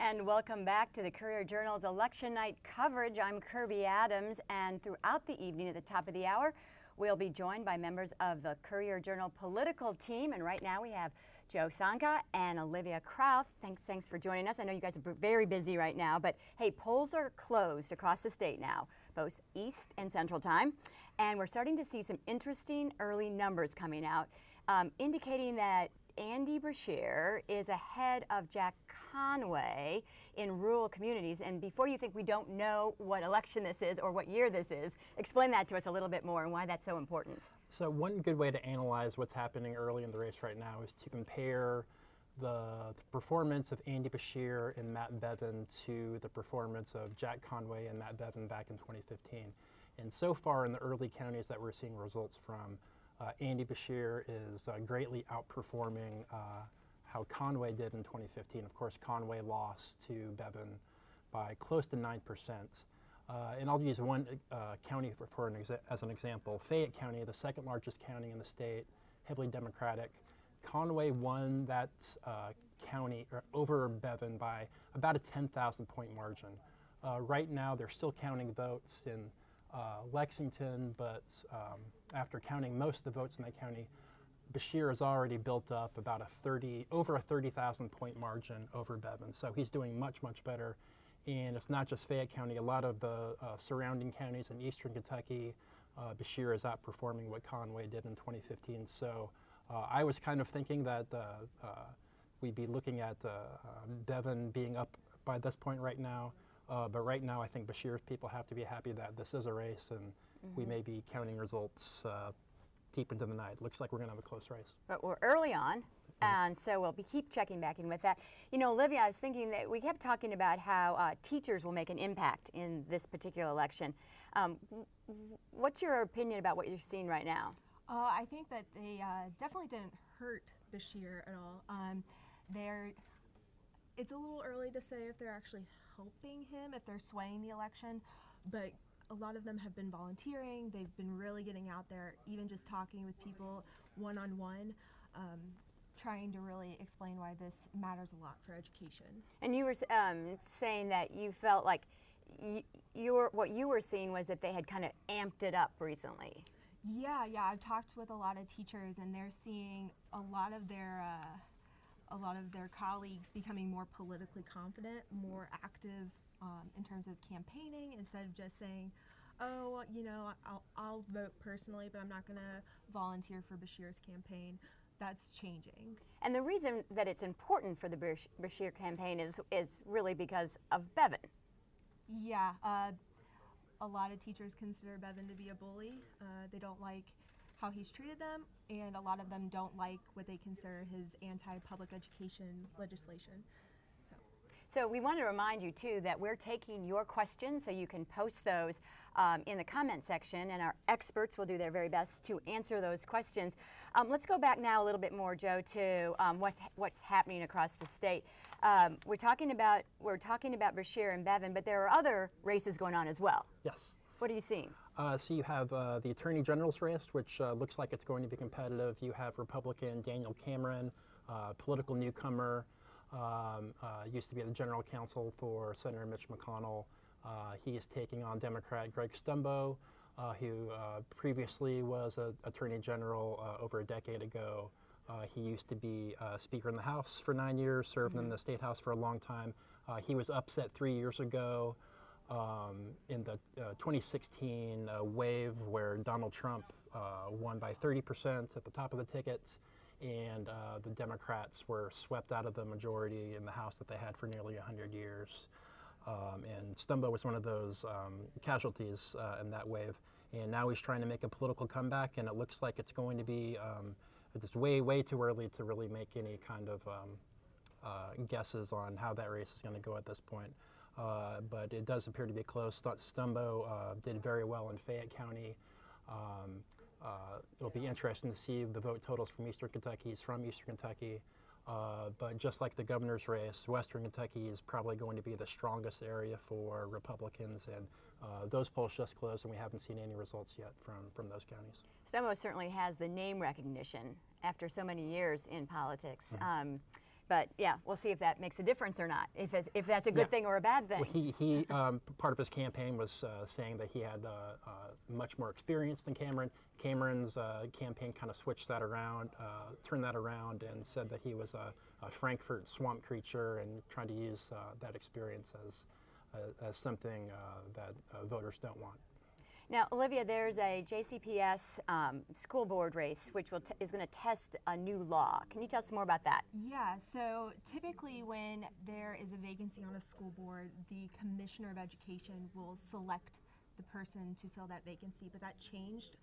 And welcome back to the Courier Journal's election night coverage. I'm Kirby Adams, and throughout the evening at the top of the hour, we'll be joined by members of the Courier Journal political team. And right now we have Joe Sanka and Olivia Krauth. Thanks for joining us. I know you guys are very busy right now, but hey, polls are closed across the state now, both East and Central Time. And we're starting to see some interesting early numbers coming out, indicating that Andy Beshear is ahead of Jack Conway in rural communities. And before you think we don't know what election this is or what year this is, explain that to us a little bit more and why that's so important. So one good way to analyze what's happening early in the race right now is to compare the performance of Andy Beshear and Matt Bevin to the performance of Jack Conway and Matt Bevin back in 2015. And so far in the early counties that we're seeing results from, Andy Beshear is greatly outperforming how Conway did in 2015. Of course, Conway lost to Bevin by close to 9%. And I'll use one county as an example. Fayette County, the second largest county in the state, heavily Democratic. Conway won that county over Bevin by about a 10,000 point margin. Right now, they're still counting votes in Lexington, but after counting most of the votes in that county, Beshear has already built up about over a 30,000 point margin over Bevin. So he's doing much better. And it's not just Fayette County. A lot of the surrounding counties in eastern Kentucky, Beshear is outperforming what Conway did in 2015. So I was kind of thinking that we'd be looking at Bevin being up by this point right now. But right now, I think Beshear's people have to be happy that this is a race, and we may be counting results deep into the night. Looks like we're going to have a close race. But we're early on, and so we'll keep checking back in with that. You know, Olivia, I was thinking that we kept talking about how teachers will make an impact in this particular election. What's your opinion about what you're seeing right now? I think that they definitely didn't hurt Beshear at all. It's a little early to say if they're actually helping him, if they're swaying the election, but a lot of them have been volunteering. They've been really getting out there, even just talking with people one-on-one, trying to really explain why this matters a lot for education. And you were saying that you felt like what you were seeing was that they had kind of amped it up recently. Yeah, I've talked with a lot of teachers, and they're seeing a lot of their colleagues becoming more politically confident, more active in terms of campaigning, instead of just saying, oh, you know, I'll vote personally, but I'm not going to volunteer for Beshear's campaign. That's changing. And the reason that it's important for the Beshear campaign is really because of Bevin. Yeah, a lot of teachers consider Bevin to be a bully. They don't like how he's treated them, and a lot of them don't like what they consider his anti-public education legislation. So we want to remind you, too, that we're taking your questions, so you can post those in the comment section, and our experts will do their very best to answer those questions. Let's go back now a little bit more, Joe, to what's happening across the state. We're talking about Beshear and Bevin, but there are other races going on as well. Yes. What are you seeing? So you have the Attorney General's race, which looks like it's going to be competitive. You have Republican Daniel Cameron, political newcomer, used to be the general counsel for Senator Mitch McConnell. He is taking on Democrat Greg Stumbo, who previously was an Attorney General over a decade ago. He used to be Speaker in the House for 9 years, served in the State House for a long time. He was upset 3 years ago in the 2016 wave where Donald Trump won by 30% at the top of the ticket, and the Democrats were swept out of the majority in the House that they had for nearly 100 years. And Stumbo was one of those casualties in that wave. And now he's trying to make a political comeback, and it looks like it's going to be just way too early to really make any kind of guesses on how that race is going to go at this point. But it does appear to be close. Stumbo did very well in Fayette County. It'll be interesting to see the vote totals from Eastern Kentucky. He's from Eastern Kentucky. But just like the governor's race, Western Kentucky is probably going to be the strongest area for Republicans. And those polls just closed, and we haven't seen any results yet from those counties. Stumbo certainly has the name recognition after so many years in politics. But yeah, we'll see if that makes a difference or not. If that's a good thing or a bad thing. Well, he part of his campaign was saying that he had much more experience than Cameron. Cameron's campaign kind of switched that around, turned that around, and said that he was a Frankfurt swamp creature and trying to use that experience as something that voters don't want. Now, Olivia, there's a JCPS school board race which is going to test a new law. Can you tell us more about that? Yeah, so typically when there is a vacancy on a school board, the Commissioner of Education will select the person to fill that vacancy, but that changed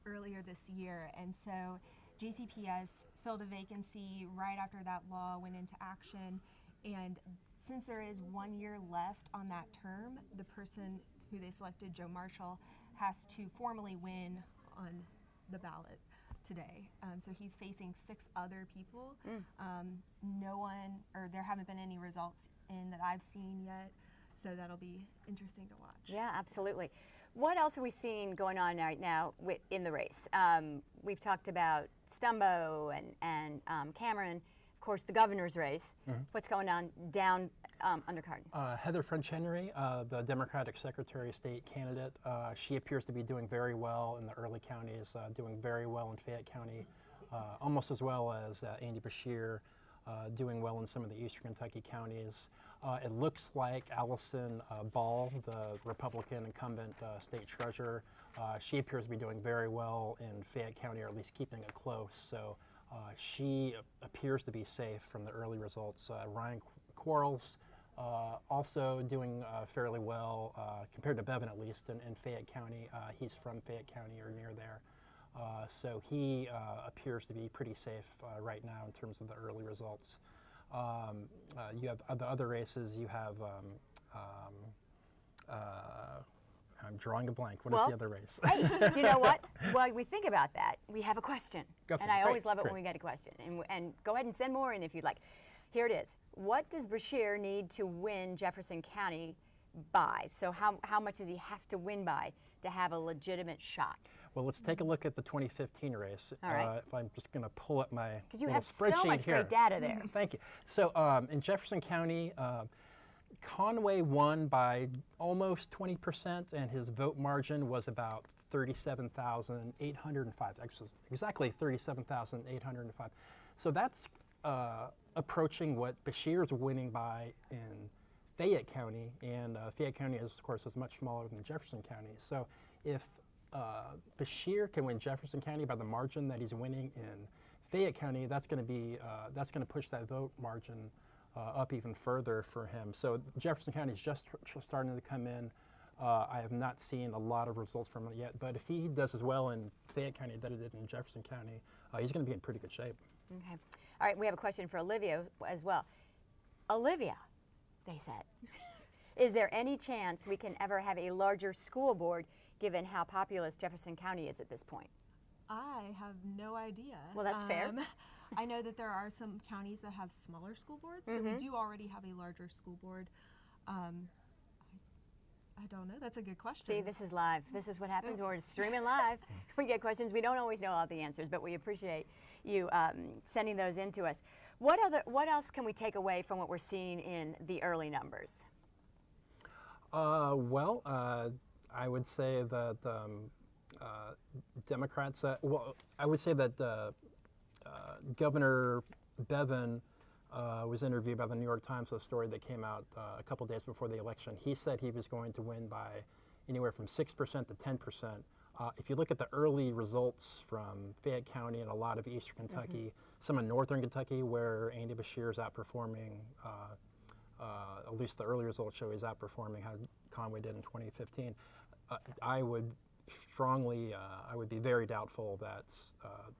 earlier this year, and so JCPS filled a vacancy right after that law went into action, and since there is 1 year left on that term, the person who they selected, Joe Marshall, has to formally win on the ballot today. So he's facing 6 other people. No one, or there haven't been any results in that I've seen yet, so that'll be interesting to watch. Yeah, absolutely. What else are we seeing going on right now in the race? We've talked about Stumbo and Cameron. Of course, the governor's race. What's going on down undercard? Heather French-Henry, the Democratic Secretary of State candidate, she appears to be doing very well in the early counties, doing very well in Fayette County, almost as well as Andy Beshear, doing well in some of the eastern Kentucky counties. It looks like Allison Ball, the Republican incumbent state treasurer, she appears to be doing very well in Fayette County, or at least keeping it close. So she appears to be safe from the early results. Ryan Quarles also doing fairly well compared to Bevan, at least in Fayette County. He's from Fayette County or near there. So he appears to be pretty safe right now in terms of the early results. You have the other races. You have, I'm drawing a blank. What is the other race? Hey, you know what? While we think about that, we have a question. Okay, and I always love it great. when we get a question. And go ahead and send more in if you'd like. Here it is. What does Beshear need to win Jefferson County by? So how much does he have to win by to have a legitimate shot? Well, let's take a look at the 2015 race. All right. If I'm just going to pull up my Because you little have spreadsheet so much here. great data there. Thank you. So in Jefferson County, Conway won by almost 20%, and his vote margin was about 37,805. Actually, exactly 37,805. So that's approaching what Beshear's winning by in Fayette County, and Fayette County, is, of course, is much smaller than Jefferson County. So if Beshear can win Jefferson County by the margin that he's winning in Fayette County, that's going to push that vote margin up even further for him. So Jefferson County is just starting to come in. I have not seen a lot of results from it yet, but if he does as well in Fayette County that he did in Jefferson County, he's going to be in pretty good shape. Okay. All right, we have a question for Olivia as well. Olivia, they said, is there any chance we can ever have a larger school board given how populous Jefferson County is at this point? I have no idea. Well, that's fair. I know that there are some counties that have smaller school boards, so we do already have a larger school board. I don't know. That's a good question. See, this is live. This is what happens when we're streaming live. We get questions. We don't always know all the answers, but we appreciate you sending those in to us. What else can we take away from what we're seeing in the early numbers? Well, I would say that Democrats, I would say that Governor Bevan was interviewed by the New York Times with a story that came out a couple days before the election. He said he was going to win by anywhere from 6% to 10%. If you look at the early results from Fayette County and a lot of eastern Kentucky, some in northern Kentucky where Andy Beshear is outperforming, at least the early results show he's outperforming how Conway did in 2015. I would be very doubtful that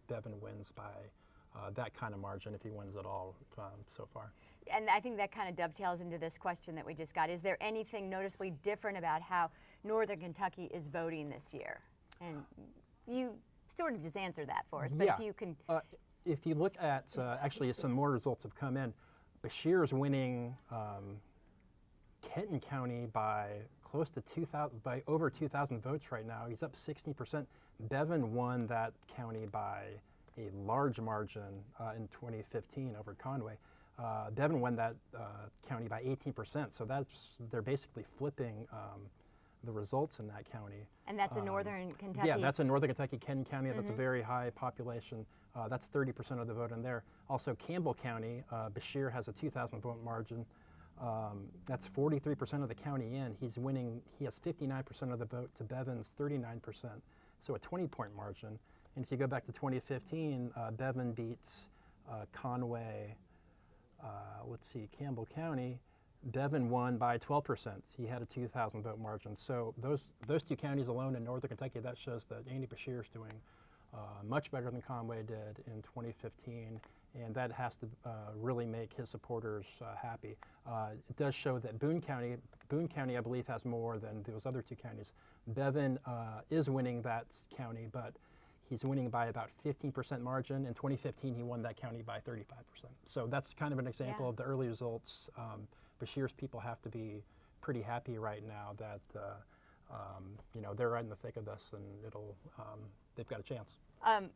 Bevan wins by that kind of margin if he wins at all so far. And I think that kind of dovetails into this question that we just got. Is there anything noticeably different about how Northern Kentucky is voting this year? And you sort of just answered that for us, but yeah. if you can... if you look at, actually some more results have come in. Beshear is winning Kenton County by close to 2,000, by over 2,000 votes right now. He's up 60%. Bevan won that county by a large margin in 2015 over Conway. Bevan won that county by 18%. So they're basically flipping the results in that county. And that's in northern Kentucky. Yeah, that's in northern Kentucky, Kenton County. That's a very high population. That's 30% of the vote in there. Also, Campbell County, Bashir has a 2,000 vote margin. That's 43% of the county in. He's winning. He has 59% of the vote to Bevan's 39%. So a 20-point margin. And if you go back to 2015, Bevan beats Conway. Let's see, Campbell County. Bevan won by 12%. He had a 2,000 vote margin. So those two counties alone in northern Kentucky, that shows that Andy Bashir is doing much better than Conway did in 2015, and that has to really make his supporters happy. It does show that Boone County, I believe, has more than those other two counties. Bevan is winning that county, but he's winning by about 15% margin. In 2015, he won that county by 35%. So that's kind of an example of the early results. Bashir's people have to be pretty happy right now that they're right in the thick of this, and they've got a chance. And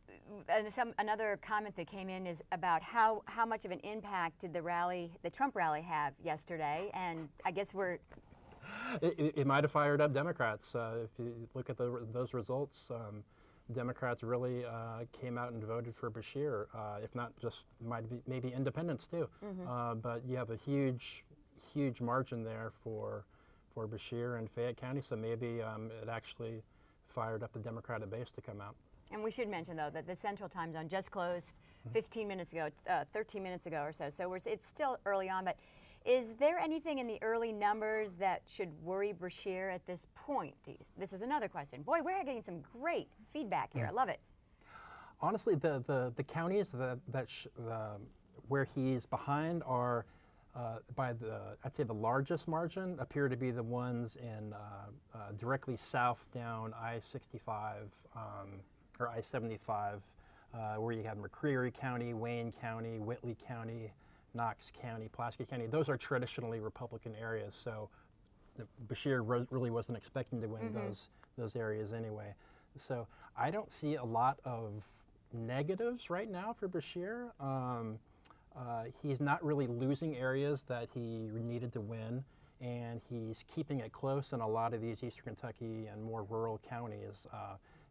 another comment that came in is about how much of an impact did the Trump rally have yesterday? And I guess it might have fired up Democrats. If you look at those results, Democrats really came out and voted for Bashir. If not, just maybe independents too. But you have a huge margin there for Bashir and Fayette County, so maybe it actually fired up the Democratic base to come out. And we should mention, though, that the Central Time Zone just closed 13 minutes ago or so. So it's still early on. But is there anything in the early numbers that should worry Bashir at this point? This is another question. Boy, we're getting some great feedback here. I love it. Honestly, the counties where he's behind are I'd say the largest margin appear to be the ones in directly south down I-65 or I-75, where you have McCreary County, Wayne County, Whitley County, Knox County, Pulaski County. Those are traditionally Republican areas, so Bashir really wasn't expecting to win those areas anyway. So I don't see a lot of negatives right now for Bashir. He's not really losing areas that he needed to win, and he's keeping it close in a lot of these eastern Kentucky and more rural counties.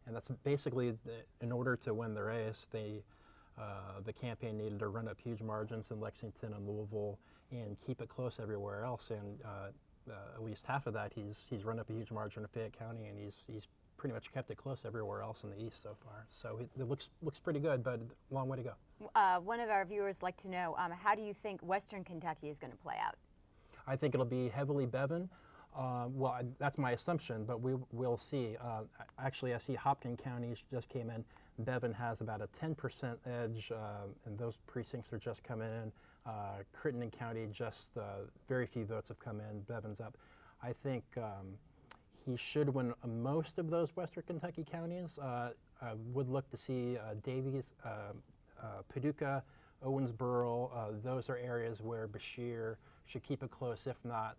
And that's basically, in order to win the race, the campaign needed to run up huge margins in Lexington and Louisville and keep it close everywhere else. And at least half of that, he's run up a huge margin in Fayette County, and he's pretty much kept it close everywhere else in the east so far. So it looks pretty good, but a long way to go. One of our viewers like to know, how do you think Western Kentucky is going to play out? I think it'll be heavily Bevan. Well, that's my assumption, but we'll see. Actually, I see Hopkins County just came in. Bevan has about a 10% edge, and those precincts are just coming in. Crittenden County, just very few votes have come in. Bevan's up. I think he should win most of those Western Kentucky counties. I would look to see Davies, Paducah, Owensboro. Those are areas where Bashir should keep it close, if not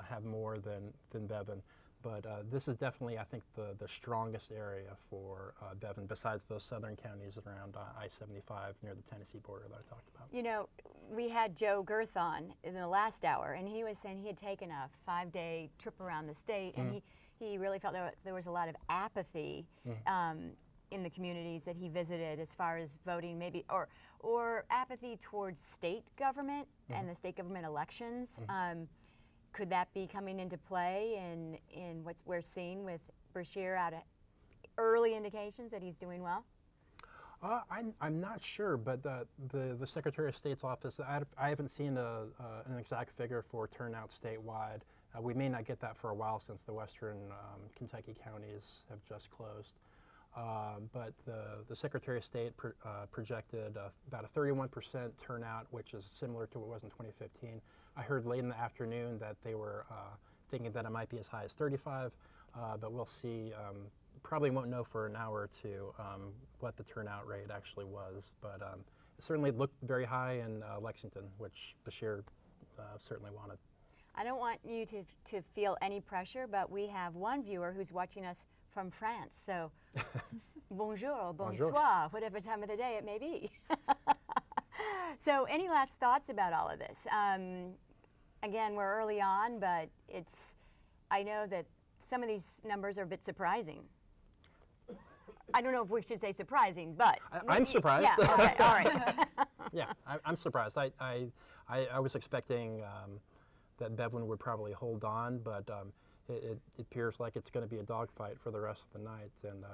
have more than Bevan. But this is definitely, I think, the strongest area for Bevan, besides those southern counties around I-75 near the Tennessee border that I talked about. You know, we had Joe Girth on in the last hour, and he was saying he had taken a 5-day trip around the state, and he really felt there was a lot of apathy in the communities that he visited as far as voting, maybe, or apathy towards state government and the state government elections. Could that be coming into play in what we're seeing with Bashir out of early indications that he's doing well? I'm not sure, but the Secretary of State's office, I haven't seen an exact figure for turnout statewide. We may not get that for a while since the western Kentucky counties have just closed. But the Secretary of State projected about a 31% turnout, which is similar to what it was in 2015. I heard late in the afternoon that they were thinking that it might be as high as 35, but we'll see. Probably won't know for an hour or two what the turnout rate actually was, but it certainly looked very high in Lexington, which Bashir certainly wanted. I don't want you to feel any pressure, but we have one viewer who's watching us from France, so bonjour, bonsoir, whatever time of the day it may be. So any last thoughts about all of this? Again, we're early on, but I know that some of these numbers are a bit surprising. I don't know if we should say surprising, but I'm surprised. Yeah. Okay. All right. Yeah, I'm surprised. I was expecting that Bevlin would probably hold on, but it appears like it's going to be a dogfight for the rest of the night, and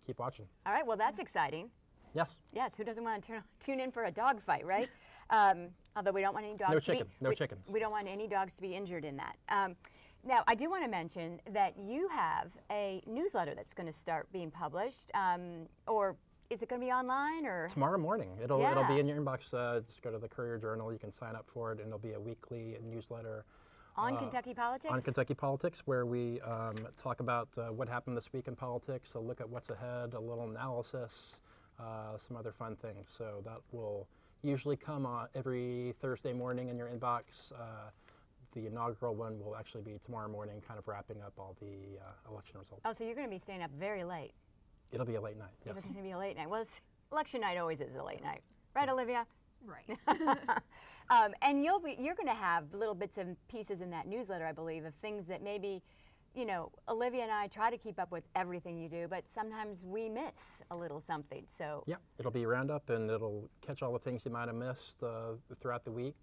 keep watching. All right. Well, that's exciting. Yes. Yes. Who doesn't want to tune in for a dogfight, right? Although we don't want any dogs. No chickens. We don't want any dogs to be injured in that. Now, I do want to mention that you have a newsletter that's going to start being published, or is it going to be online or? Tomorrow morning. It'll be in your inbox. Just go to the Courier Journal. You can sign up for it, and it'll be a weekly newsletter. On Kentucky politics? On Kentucky politics, where we talk about what happened this week in politics, a look at what's ahead, a little analysis, some other fun things. So that will usually come every Thursday morning in your inbox. The inaugural one will actually be tomorrow morning, kind of wrapping up all the election results. Oh, so you're going to be staying up very late. It'll be a late night, yes. It's going to be a late night. Well, election night always is a late night. Right, Olivia? Right. And you're going to have little bits and pieces in that newsletter, I believe, of things that maybe, Olivia and I try to keep up with everything you do, but sometimes we miss a little something. So yeah, it'll be a roundup, and it'll catch all the things you might have missed throughout the week,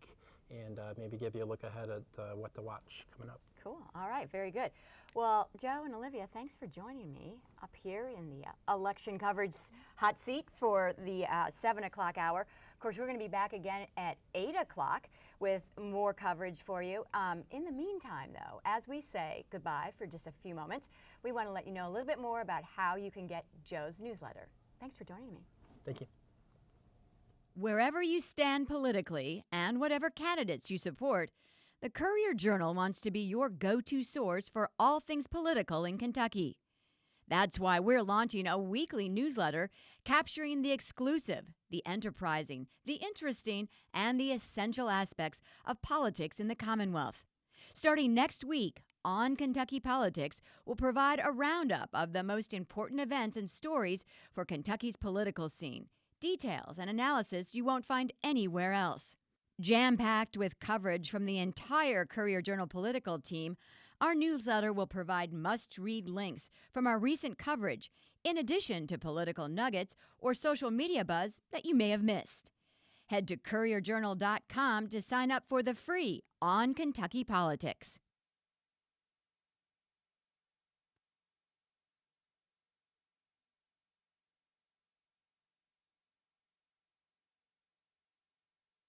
and maybe give you a look ahead at what to watch coming up. Cool. All right. Very good. Well, Joe and Olivia, thanks for joining me up here in the election coverage hot seat for the 7 o'clock hour. Of course, we're going to be back again at 8 o'clock with more coverage for you. In the meantime, though, as we say goodbye for just a few moments, we want to let you know a little bit more about how you can get Joe's newsletter. Thanks for joining me. Thank you. Wherever you stand politically and whatever candidates you support, the Courier Journal wants to be your go-to source for all things political in Kentucky. That's why we're launching a weekly newsletter capturing the exclusive, the enterprising, the interesting, and the essential aspects of politics in the Commonwealth. Starting next week, On Kentucky Politics will provide a roundup of the most important events and stories for Kentucky's political scene. Details and analysis you won't find anywhere else. Jam-packed with coverage from the entire Courier Journal political team, our newsletter will provide must-read links from our recent coverage, in addition to political nuggets or social media buzz that you may have missed. Head to courierjournal.com to sign up for the free On Kentucky Politics.